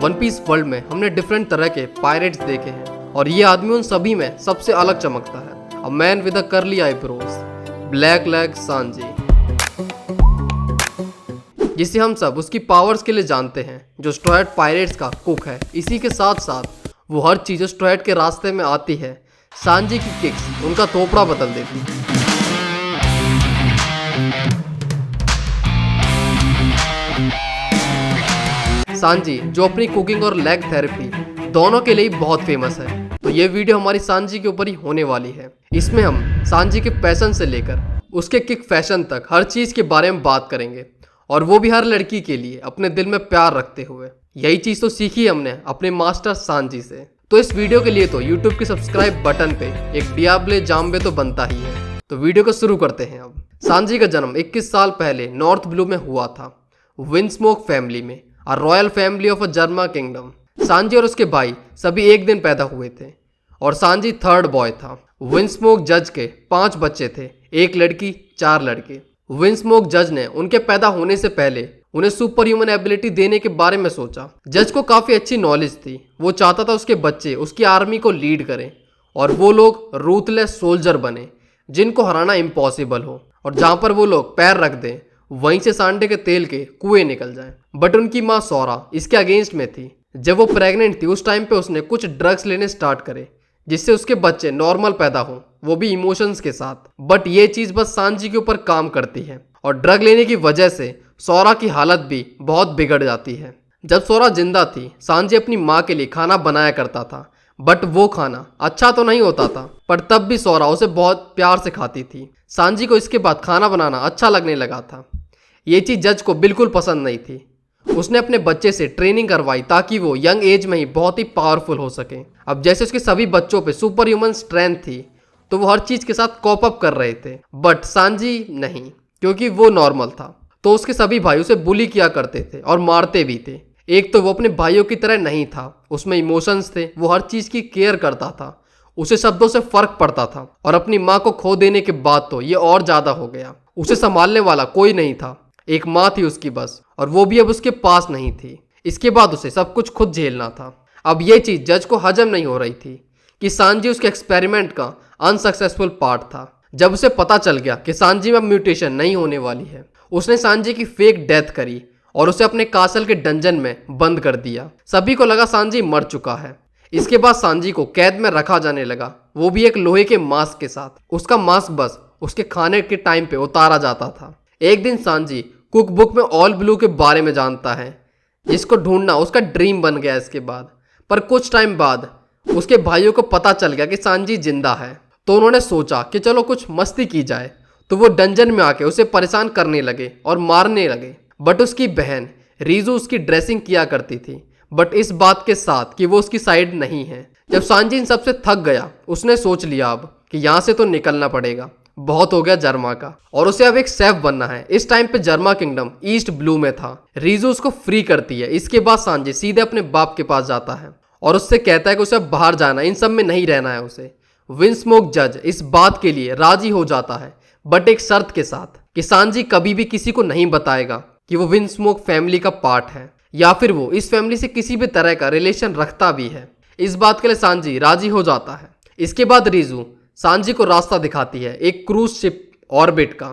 One piece world में हमने different तरह के पायरेट्स देखे हैं और ये आदमी उन सभी में सबसे अलग चमकता है। A man with a curly eyebrows, black leg Sanji, जिसे हम सब उसकी पावर्स के लिए जानते हैं, जो स्ट्रॉ हैट पायरेट्स का कुक है। इसी के साथ साथ वो हर चीज जो स्ट्रॉ हैट के रास्ते में आती है, सांजी की किक्स उनका थोपड़ा बदल देती है। सांजी जो अपनी कुकिंग और लेग थेरेपी दोनों के लिए बहुत फेमस है, तो ये वीडियो हमारी सांजी के ऊपर ही होने वाली है। इसमें हम सांजी के पैशन से लेकर उसके किक फैशन तक हर चीज के बारे में बात करेंगे, और वो भी हर लड़की के लिए अपने दिल में प्यार रखते हुए। यही चीज तो सीखी हमने अपने मास्टर सांजी से। तो इस वीडियो के लिए तो यूट्यूब के सब्सक्राइब बटन पे एक डियाब्ले जाम्बे तो बनता ही है। तो वीडियो को शुरू करते हैं। अब सांजी का जन्म 21 साल पहले नॉर्थ ब्लू में हुआ था, विंडस्मोक फैमिली में, a royal family of a Germa kingdom. Sanji और उसके भाई सभी एक दिन पैदा हुए थे और सांजी थर्ड बॉय था। विंडस्मोक जज के 5 बच्चे थे, 1 लड़की 4 लड़के। विंडस्मोक जज ने उनके पैदा होने से पहले उन्हें सुपर ह्यूमन एबिलिटी देने के बारे में सोचा। जज को काफी अच्छी नॉलेज थी, वो चाहता था उसके बच्चे उसकी आर्मी को लीड करें और वो लोग रूथलेस सोल्जर बने जिनको हराना इम्पॉसिबल हो, और जहां पर वो लोग पैर रख दें वहीं से सांडे के तेल के कुएं निकल जाएं। बट उनकी माँ सौरा इसके अगेंस्ट में थी। जब वो प्रेग्नेंट थी उस टाइम पे उसने कुछ ड्रग्स लेने स्टार्ट करे जिससे उसके बच्चे नॉर्मल पैदा हों, वो भी इमोशंस के साथ। बट ये चीज बस सांजी के ऊपर काम करती है और ड्रग लेने की वजह से सौरा की हालत भी बहुत बिगड़ जाती है। जब सौरा जिंदा थी, सांजी अपनी माँ के लिए खाना बनाया करता था, बट वो खाना अच्छा तो नहीं होता था, पर तब भी सौरा उसे बहुत प्यार से खाती थी। सांजी को इसके बाद खाना बनाना अच्छा लगने लगा था। ये चीज जज को बिल्कुल पसंद नहीं थी। उसने अपने बच्चे से ट्रेनिंग करवाई ताकि वो यंग एज में ही बहुत ही पावरफुल हो सके। अब जैसे उसके सभी बच्चों पे सुपर ह्यूमन स्ट्रेंथ थी, तो वो हर चीज के साथ कॉप अप कर रहे थे, बट सांजी नहीं, क्योंकि वो नॉर्मल था। तो उसके सभी भाई उसे बुली किया करते थे और मारते भी थे। एक तो वो अपने भाइयों की तरह नहीं था, उसमें इमोशंस थे, वो हर चीज की केयर करता था, उसे शब्दों से फर्क पड़ता था। और अपनी माँ को खो देने के बाद तो ये और ज्यादा हो गया। उसे संभालने वाला कोई नहीं था, एक माँ थी उसकी बस, और वो भी अब उसके पास नहीं थी। इसके बाद उसे सब कुछ खुद झेलना था। अब ये चीज जज को हजम नहीं हो रही थी कि सांजी उसके एक्सपेरिमेंट का अनसक्सेसफुल पार्ट था। जब उसे पता चल गया कि सांजी में अब म्यूटेशन नहीं होने वाली है, उसने सांजी की फेक डेथ करी और उसे अपने कासल के डंजन में बंद कर दिया। सभी को लगा सांजी मर चुका है। इसके बाद सांजी को कैद में रखा जाने लगा, वो भी एक लोहे के मास्क के साथ। उसका मास्क बस उसके खाने के टाइम पे उतारा जाता था। एक दिन सांजी कुक बुक में ऑल ब्लू के बारे में जानता है, जिसको ढूंढना उसका ड्रीम बन गया इसके बाद। पर कुछ टाइम बाद उसके भाइयों को पता चल गया कि सांजी जिंदा है, तो उन्होंने सोचा कि चलो कुछ मस्ती की जाए। तो वो डंजन में आके उसे परेशान करने लगे और मारने लगे। बट उसकी बहन रीजू उसकी ड्रेसिंग किया करती थी, बट इस बात के साथ कि वो उसकी साइड नहीं है। जब सांजी इन सबसे थक गया, उसने सोच लिया अब कि यहाँ से तो निकलना पड़ेगा, बहुत हो गया जर्मा का, और उसे अब एक शेफ बनना है। इस टाइम पे जर्मा किंगडम ईस्ट ब्लू में था। रीजू उसको फ्री करती है। इसके बाद सांजी सीधे अपने बाप के पास जाता है और उससे कहता है कि उसे अब बाहर जाना, इन सब में नहीं रहना है उसे। विंडस्मोक जज इस बात के लिए राजी हो जाता है, बट एक शर्त के साथ कि सांजी कभी भी किसी को नहीं बताएगा कि वो विंडस्मोक फैमिली का पार्ट है, या फिर वो इस फैमिली से किसी भी तरह का रिलेशन रखता भी है। इस बात के लिए सांजी राजी हो जाता है। इसके बाद रीजू सांजी को रास्ता दिखाती है एक क्रूज शिप ऑर्बिट का,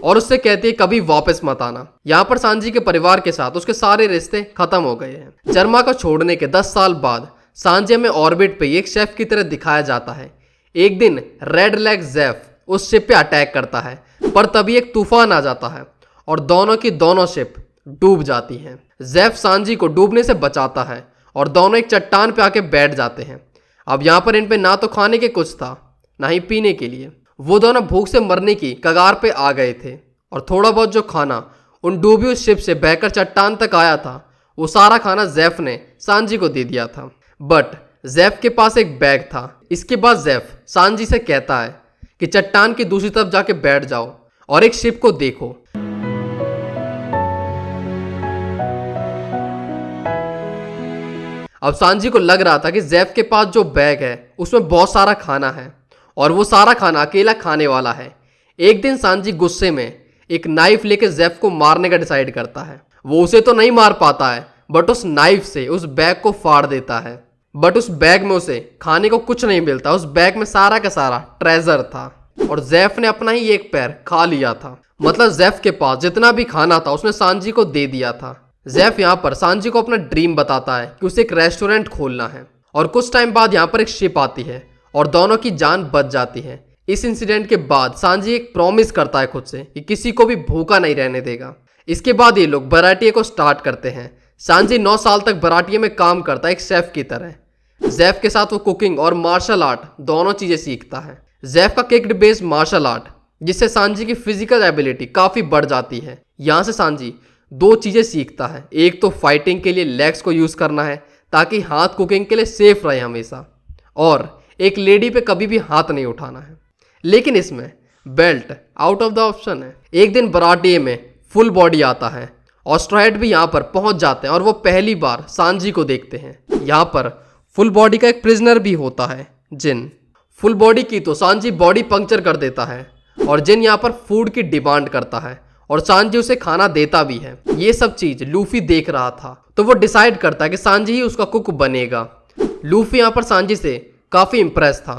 और उससे कहती है कभी वापस मत आना। यहाँ पर सांजी के परिवार के साथ उसके सारे रिश्ते खत्म हो गए हैं। जर्मा को छोड़ने के 10 साल बाद सांजी में ऑर्बिट पे एक शेफ की तरह दिखाया जाता है। एक दिन रेड लेग जेफ उस शिप पे अटैक करता है, पर तभी एक तूफान आ जाता है और दोनों की दोनों शिप डूब जाती हैं। जेफ सांजी को डूबने से बचाता है और दोनों एक चट्टान पे आके बैठ जाते हैं। अब यहाँ पर इन पे ना तो खाने के कुछ था, ना ही पीने के लिए। वो दोनों भूख से मरने की कगार पे आ गए थे, और थोड़ा बहुत जो खाना उन डूबी हुई शिप से बहकर चट्टान तक आया था, वो सारा खाना जेफ ने सांजी को दे दिया था। बट जेफ के पास एक बैग था। इसके बाद जेफ सांजी से कहता है कि चट्टान की दूसरी तरफ जाके बैठ जाओ और एक शिप को देखो। अब सांजी को लग रहा था कि जेफ के पास जो बैग है उसमें बहुत सारा खाना है और वो सारा खाना अकेला खाने वाला है। एक दिन सांजी गुस्से में एक नाइफ लेके जेफ को मारने का डिसाइड करता है। वो उसे तो नहीं मार पाता है, बट उस नाइफ से उस बैग को फाड़ देता है। बट उस बैग में उसे खाने को कुछ नहीं मिलता। उस बैग में सारा का सारा ट्रेजर था और जेफ ने अपना ही एक पैर खा लिया था। मतलब जेफ के पास जितना भी खाना था उसने सांजी को दे दिया था। जेफ यहाँ पर सांजी को अपना ड्रीम बताता है कि उसे एक रेस्टोरेंट खोलना है और कुछ टाइम बाद यहाँ पर एक शिप आती है और दोनों की जान बच जाती है। इस इंसिडेंट के बाद सांजी एक प्रॉमिस करता है खुद से कि किसी को भी भूखा नहीं रहने देगा। इसके बाद ये लोग बराटिए को स्टार्ट करते हैं। सांजी 9 साल तक बराटिए में काम करता है एक शेफ की तरह। जेफ के साथ वो कुकिंग और मार्शल आर्ट दोनों चीजें सीखता है। जेफ का किक्ड बेस्ड मार्शल आर्ट जिससे सांजी की फिजिकल एबिलिटी काफी बढ़ जाती है। यहाँ से सांजी 2 चीजें सीखता है। एक तो फाइटिंग के लिए लेग्स को यूज करना है ताकि हाथ कुकिंग के लिए सेफ रहे हमेशा, और एक लेडी पे कभी भी हाथ नहीं उठाना है। लेकिन इसमें belt out of the option है। एक दिन बराटिए में फुल बॉडी आता है। ऑस्ट्रोहेड भी यहाँ पर पहुंच जाते हैं और वो पहली बार सांजी को देखते हैं। यहाँ पर फुल बॉडी का एक प्रिजनर भी होता है जिन। फुल बॉडी की तो सांजी बॉडी पंक्चर कर देता है और जिन यहाँ पर फूड की डिमांड करता है और सांजी उसे खाना देता भी है। ये सब चीज लूफी देख रहा था तो वो डिसाइड करता है कि सांजी ही उसका कुक बनेगा। लूफी यहाँ पर सांजी से काफी इंप्रेस था।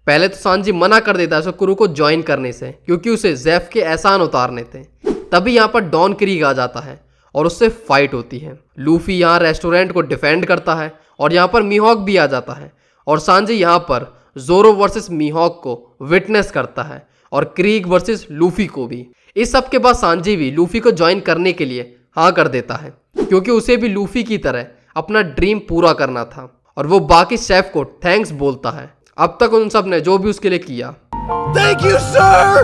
पहले तो सांजी मना कर देता है उसे क्रू को ज्वाइन करने से क्योंकि उसे जेफ के एहसान उतारने थे। तभी यहाँ पर डॉन क्रीग आ जाता है और उससे फाइट होती है। लूफी यहाँ रेस्टोरेंट को डिफेंड करता है और यहाँ पर मीहॉक भी आ जाता है और सांजी यहाँ पर जोरो वर्सेस मीहॉक को विटनेस करता है और क्रीग वर्सेस लूफी को भी। इस सब के बाद सांजी भी लूफी को ज्वाइन करने के लिए हाँ कर देता है क्योंकि उसे भी लूफी की तरह अपना ड्रीम पूरा करना था और वो बाकी शेफ को थैंक्स बोलता है अब तक उन सब ने जो भी उसके लिए किया। Thank you, sir,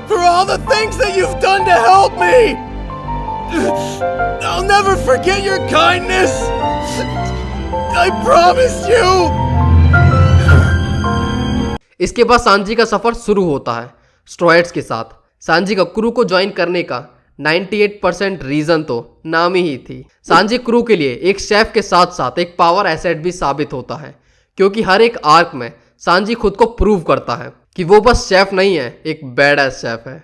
for all the things that you've done to help me. I'll never forget your kindness. I promise you. इसके बाद सांजी का सफर शुरू होता है स्ट्रॉयड्स के साथ। सांजी का क्रू को ज्वाइन करने का 98% रीजन तो नाम ही थी। सांजी क्रू के लिए एक शेफ के साथ साथ एक पावर एसेट भी साबित होता है क्योंकि हर एक आर्क में सांजी खुद को प्रूव करता है कि वो बस शेफ नहीं है, एक बैड एस शेफ है।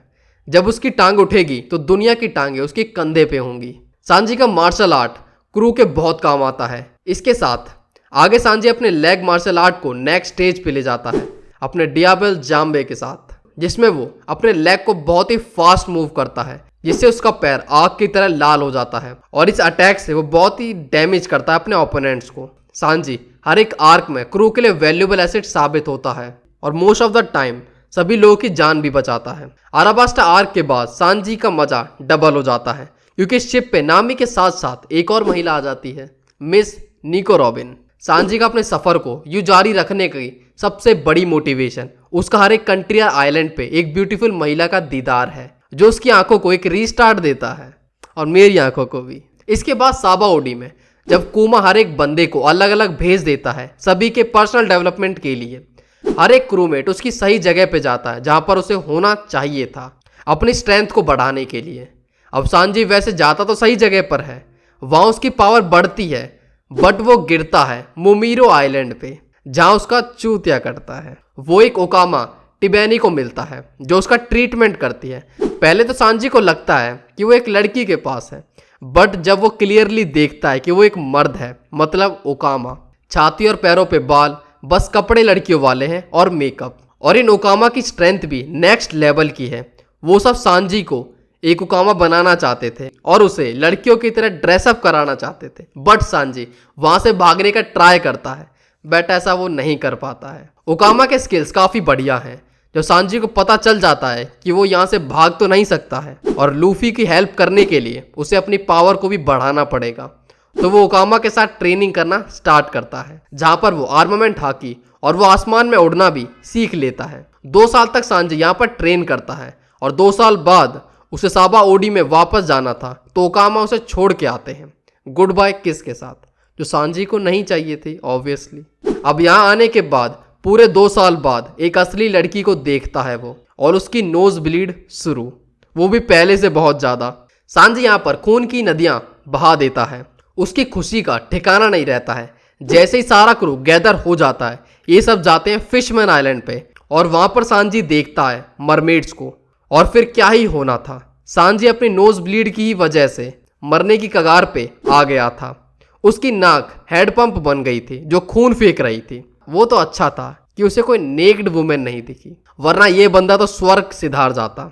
जब उसकी टांग उठेगी तो दुनिया की टांगें उसके कंधे पे होंगी। सांजी का मार्शल आर्ट क्रू के बहुत काम आता है। इसके साथ आगे सांजी अपने लेग मार्शल आर्ट को नेक्स्ट स्टेज पे ले जाता है अपने डियाबल जाम्बे के साथ, जिसमें वो अपने लेग को बहुत ही फास्ट मूव करता है जिससे उसका पैर आग की तरह लाल हो जाता है और इस अटैक से वो बहुत ही डैमेज करता है अपने ओपोनेंट्स को। सांजी हर एक आर्क में क्रू के लिए वैल्यूएबल एसेट साबित होता है और मोस्ट ऑफ द टाइम सभी लोगों की जान भी बचाता है। अराबास्टा आर्क के बाद सांजी का मजा डबल हो जाता है क्योंकि शिप पे नामी के साथ साथ एक और महिला आ जाती है, मिस निको रॉबिन। सांजी का अपने सफर को यूं जारी रखने की सबसे बड़ी मोटिवेशन उसका हर एक कंट्री या आइलैंड पे एक ब्यूटीफुल महिला का दीदार है जो उसकी आंखों को एक रीस्टार्ट देता है और मेरी आंखों को भी। इसके बाद साबा ओडी में जब कुमा हर एक बंदे को अलग अलग भेज देता है सभी के पर्सनल डेवलपमेंट के लिए, हर एक क्रूमेट उसकी सही जगह पे जाता है जहां पर उसे होना चाहिए था अपनी स्ट्रेंथ को बढ़ाने के लिए। अब सांजी वैसे जाता तो सही जगह पर है, वहां उसकी पावर बढ़ती है बट वो गिरता है मोमीरो आइलैंड पे जहां उसका चूतिया करता है। वो एक ओकामा टिबैनी को मिलता है जो उसका ट्रीटमेंट करती है। पहले तो सांजी को लगता है कि वो एक लड़की के पास है बट जब वो क्लियरली देखता है कि वो एक मर्द है, मतलब ओकामा, छाती और पैरों पे बाल बस कपड़े लड़कियों वाले हैं और मेकअप, और इन ओकामा की स्ट्रेंथ भी नेक्स्ट लेवल की है। वो सब सांजी को एक ओकामा बनाना चाहते थे और उसे लड़कियों की तरह ड्रेसअप कराना चाहते थे बट सांजी वहां से भागने का ट्राई करता है बट ऐसा वो नहीं कर पाता है। ओकामा के स्किल्स काफी बढ़िया हैं। जब सांजी को पता चल जाता है कि वो यहाँ से भाग तो नहीं सकता है और लूफी की हेल्प करने के लिए उसे अपनी पावर को भी बढ़ाना पड़ेगा तो वो ओकामा के साथ ट्रेनिंग करना स्टार्ट करता है जहाँ पर वो आर्मामेंट हाकी और वो आसमान में उड़ना भी सीख लेता है। 2 साल तक सांजी यहाँ पर ट्रेन करता है और 2 साल बाद उसे साबा ओडी में वापस जाना था तो ओकामा उसे छोड़ के आते हैं गुड बाय किस के साथ, जो सांजी को नहीं चाहिए थी ऑब्वियसली। अब यहाँ आने के बाद पूरे 2 साल बाद एक असली लड़की को देखता है वो और उसकी नोज ब्लीड शुरू, वो भी पहले से बहुत ज्यादा। सांजी यहाँ पर खून की नदियां बहा देता है। उसकी खुशी का ठिकाना नहीं रहता है। जैसे ही सारा क्रू गैदर हो जाता है ये सब जाते हैं फिशमैन आइलैंड पे और वहां पर सांजी देखता है मरमेड्स को और फिर क्या ही होना था। सांजी अपनी नोज ब्लीड की वजह से मरने की कगार पे आ गया था। उसकी नाक हेड पंप बन गई थी जो खून फेंक रही थी। वो तो अच्छा था कि उसे कोई नेक्ड वुमेन नहीं दिखी, वरना ये बंदा तो स्वर्ग सिधार जाता,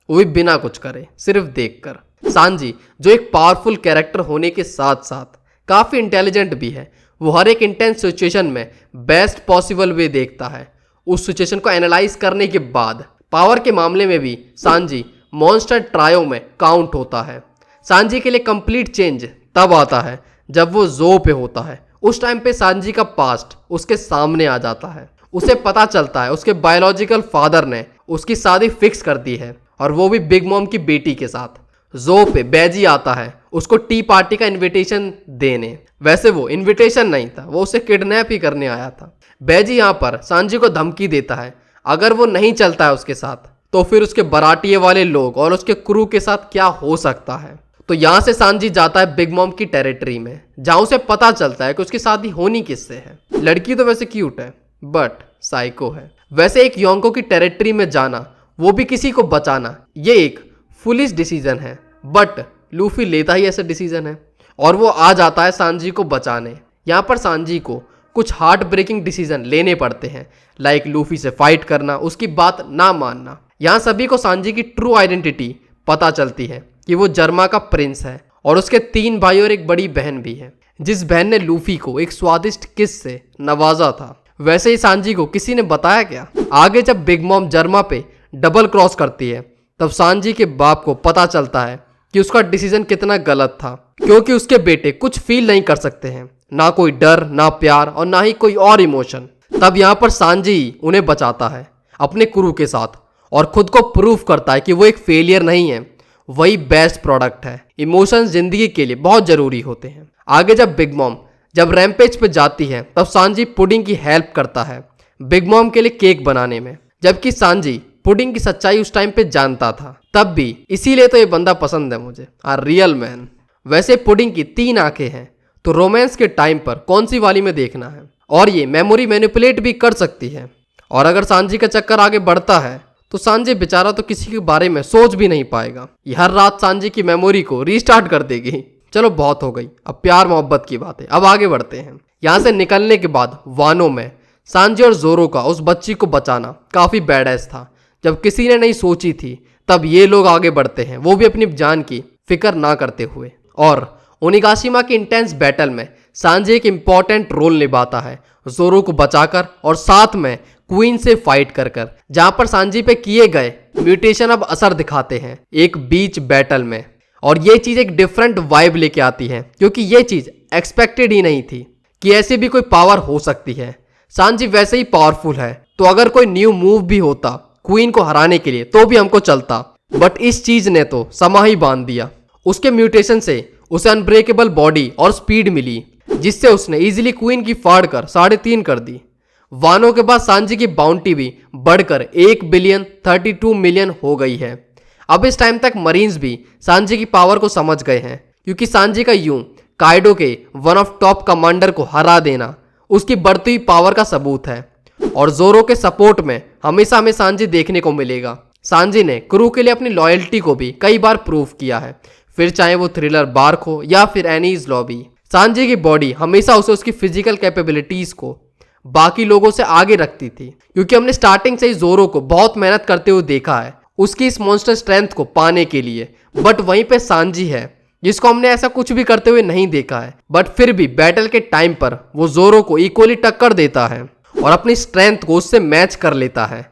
वो भी बिना कुछ करे, सिर्फ देखकर। सांजी जो एक पावरफुल कैरेक्टर होने के साथ साथ काफ़ी इंटेलिजेंट भी है, वो हर एक इंटेंस सिचुएशन में बेस्ट पॉसिबल वे देखता है। उस सिचुएशन को एनालाइज करने के बाद पावर के मामले में भी सांजी मॉन्स्टर ट्रायो में काउंट होता है। सांजी के लिए कंप्लीट चेंज तब आता है जब वो जो पे होता है। उस टाइम पे सांजी का पास्ट उसके सामने आ जाता है। उसे पता चलता है उसके बायोलॉजिकल फादर ने उसकी शादी फिक्स कर दी है, और वो भी बिग मॉम की बेटी के साथ। जो पे बैजी आता है उसको टी पार्टी का इनविटेशन देने। वैसे वो इनविटेशन नहीं था, वो उसे किडनैप ही करने आया था। बैजी यहाँ पर सांजी को धमकी देता है अगर वो नहीं चलता है उसके साथ तो फिर उसके बराटिए वाले लोग और उसके क्रू के साथ क्या हो सकता है। तो यहाँ से सांजी जाता है बिग मॉम की टेरिटरी में, जहाँ उसे पता चलता है कि उसकी शादी होनी किससे है। लड़की तो वैसे क्यूट है बट साइको है। वैसे एक योंको की टेरिटरी में जाना, वो भी किसी को बचाना, ये एक फुलिश डिसीजन है, बट लूफी लेता ही ऐसा डिसीजन है और वो आ जाता है सांजी को बचाने। यहाँ पर सांजी को कुछ हार्ट ब्रेकिंग डिसीजन लेने पड़ते हैं, लाइक लूफी से फाइट करना, उसकी बात ना मानना। यहाँ सभी को सांजी की ट्रू आइडेंटिटी पता चलती है कि वो जर्मा का प्रिंस है और उसके 3 भाई और एक बड़ी बहन भी है, जिस बहन ने लूफी को एक स्वादिष्ट किस से नवाजा था। वैसे ही सांजी को किसी ने बताया क्या? आगे जब बिग मॉम जर्मा पे डबल क्रॉस करती है तब सांजी के बाप को पता चलता है कि उसका डिसीजन कितना गलत था, क्योंकि उसके बेटे कुछ फील नहीं कर सकते हैं, ना कोई डर, ना प्यार और ना ही कोई और इमोशन। तब यहाँ पर सांजी उन्हें बचाता है अपने क्रू के साथ और खुद को प्रूव करता है कि वो एक फेलियर नहीं है, वही बेस्ट प्रोडक्ट है। इमोशंस जिंदगी के लिए बहुत जरूरी होते हैं। आगे जब बिग मॉम जब रैम्पेज पे जाती है तब सांजी पुडिंग की हेल्प करता है बिग मॉम के लिए केक बनाने में, जबकि सांजी पुडिंग की सच्चाई उस टाइम पे जानता था। तब भी इसीलिए तो ये बंदा पसंद है मुझे, रियल मैन। वैसे पुडिंग की 3 आंखें हैं, तो रोमांस के टाइम पर कौन सी वाली में देखना है, और ये मेमोरी मैनिपुलेट भी कर सकती है। और अगर सांजी का चक्कर आगे बढ़ता है तो सांजी बेचारा तो किसी के बारे में सोच भी नहीं पाएगा। ये हर रात सांजी की मेमोरी को रीस्टार्ट कर देगी। चलो बहुत हो गई, अब प्यार मोहब्बत की बात है, अब आगे बढ़ते हैं। यहाँ से निकलने के बाद वानो में सांजी और जोरो का उस बच्ची को बचाना काफ़ी बैडएस था। जब किसी ने नहीं सोची थी तब ये लोग आगे बढ़ते हैं, वो भी अपनी जान की फिक्र ना करते हुए। और ओनिगाशिमा की इंटेंस बैटल में सांजी एक इंपॉर्टेंट रोल निभाता है, जोरो को बचाकर और साथ में क्वीन से फाइट कर जहां पर सांजी पे किए गए म्यूटेशन अब असर दिखाते हैं एक बीच बैटल में। और ये चीज़ एक डिफरेंट वाइब लेके आती है, क्योंकि ये चीज़ एक्सपेक्टेड ही नहीं थी कि ऐसी भी कोई पावर हो सकती है। सांजी वैसे ही पावरफुल है, तो अगर कोई न्यू मूव भी होता क्वीन को हराने के लिए तो भी हमको चलता, बट इस चीज़ ने तो समा ही बांध दिया। उसके म्यूटेशन से उसे अनब्रेकेबल बॉडी और स्पीड मिली, जिससे उसने इजीली क्वीन की फाड़ कर 3.5 कर दी। वानो के बाद सांजी की बाउंटी भी बढ़कर 1,032 मिलियन हो गई है। अब इस टाइम तक मरीन्स भी सांजी की पावर को समझ गए हैं, क्योंकि सांजी का यूं काइडो के वन ऑफ टॉप कमांडर को हरा देना उसकी बढ़ती हुई पावर का सबूत है। और जोरो के सपोर्ट में हमेशा हमें सांजी देखने को मिलेगा। सांजी ने क्रू के लिए अपनी लॉयल्टी को भी कई बार प्रूव किया है, फिर चाहे वो थ्रिलर बार्क हो या फिर एनीज लॉबी। सांजी की बॉडी हमेशा उसे उसकी फिजिकल कैपेबिलिटीज को बाकी लोगों से आगे रखती थी, क्योंकि हमने स्टार्टिंग से ही जोरो को बहुत मेहनत करते हुए देखा है उसकी इस मॉन्स्टर स्ट्रेंथ को पाने के लिए। बट वहीं पे सांजी है जिसको हमने ऐसा कुछ भी करते हुए नहीं देखा है, बट फिर भी बैटल के टाइम पर वो जोरो को इक्वली टक्कर देता है और अपनी स्ट्रेंथ को उससे मैच कर लेता है।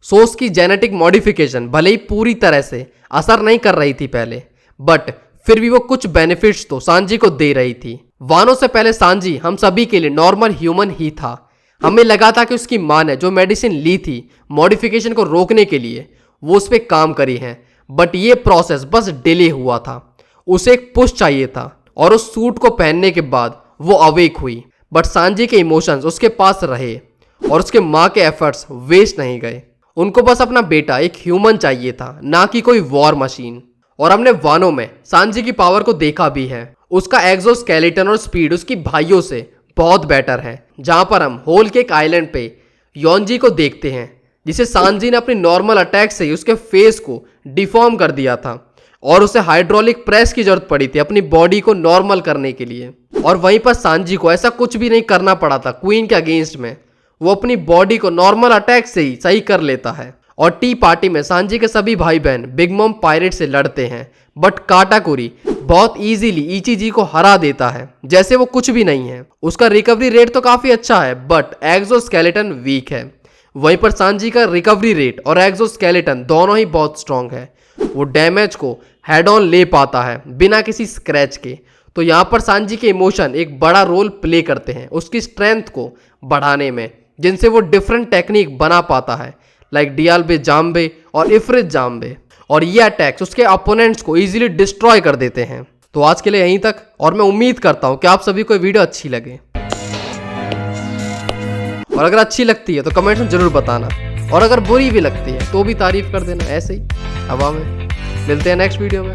सोस की जेनेटिक मॉडिफिकेशन भले ही पूरी तरह से असर नहीं कर रही थी पहले, बट फिर भी वो कुछ बेनिफिट्स तो सांजी को दे रही थी। वानो से पहले सांजी हम सभी के लिए नॉर्मल ह्यूमन ही था। हमें लगा था कि उसकी माँ ने जो मेडिसिन ली थी मॉडिफिकेशन को रोकने के लिए, वो उस पर काम करी है, बट ये प्रोसेस बस डिले हुआ था। उसे एक पुश चाहिए था और उस सूट को पहनने के बाद वो अवेक हुई। बट सांजी के इमोशंस उसके पास रहे और उसके माँ के एफर्ट्स वेस्ट नहीं गए। उनको बस अपना बेटा एक ह्यूमन चाहिए था, ना कि कोई वॉर मशीन। और हमने वानो में सांजी की पावर को देखा भी है। उसका एक्सोस्केलेटन और स्पीड उसकी भाइयों से बहुत बेटर है। जहां पर हम होल केक आइलैंड पे योंजी को देखते हैं, जिसे सांजी ने अपनी नॉर्मल अटैक से ही उसके फेस को डिफॉर्म कर दिया था और उसे हाइड्रोलिक प्रेस की जरूरत पड़ी थी अपनी बॉडी को नॉर्मल करने के लिए। और वहीं पर सांजी को ऐसा कुछ भी नहीं करना पड़ा था क्वीन के अगेंस्ट में, वो अपनी बॉडी को नॉर्मल अटैक से ही सही कर लेता है। और टी पार्टी में सांजी के सभी भाई बहन बिग मॉम पायरेट से लड़ते हैं, बट काटाकुरी बहुत इजीली इचिजी को हरा देता है जैसे वो कुछ भी नहीं है। उसका रिकवरी रेट तो काफी अच्छा है, बट एक्सोस्केलेटन वीक है। वहीं पर सांजी का रिकवरी रेट और एक्सोस्केलेटन दोनों ही बहुत स्ट्रांग है। वो डैमेज को हेड ऑन ले पाता है बिना किसी स्क्रैच के। तो यहाँ पर सांजी के इमोशन एक बड़ा रोल प्ले करते हैं उसकी स्ट्रेंथ को बढ़ाने में, जिनसे वो डिफरेंट टेक्निक बना पाता है लाइक डियाल्बे जाम्बे और इफ्रित जाम्बे। और ये अटैक्स उसके अपोनेंट्स को इजीली डिस्ट्रॉय कर देते हैं। तो आज के लिए यहीं तक, और मैं उम्मीद करता हूँ कि आप सभी को ये वीडियो अच्छी लगे। और अगर अच्छी लगती है तो कमेंट में जरूर बताना, और अगर बुरी भी लगती है तो भी तारीफ कर देना ऐसे ही हवा में। मिलते हैं नेक्स्ट वीडियो में।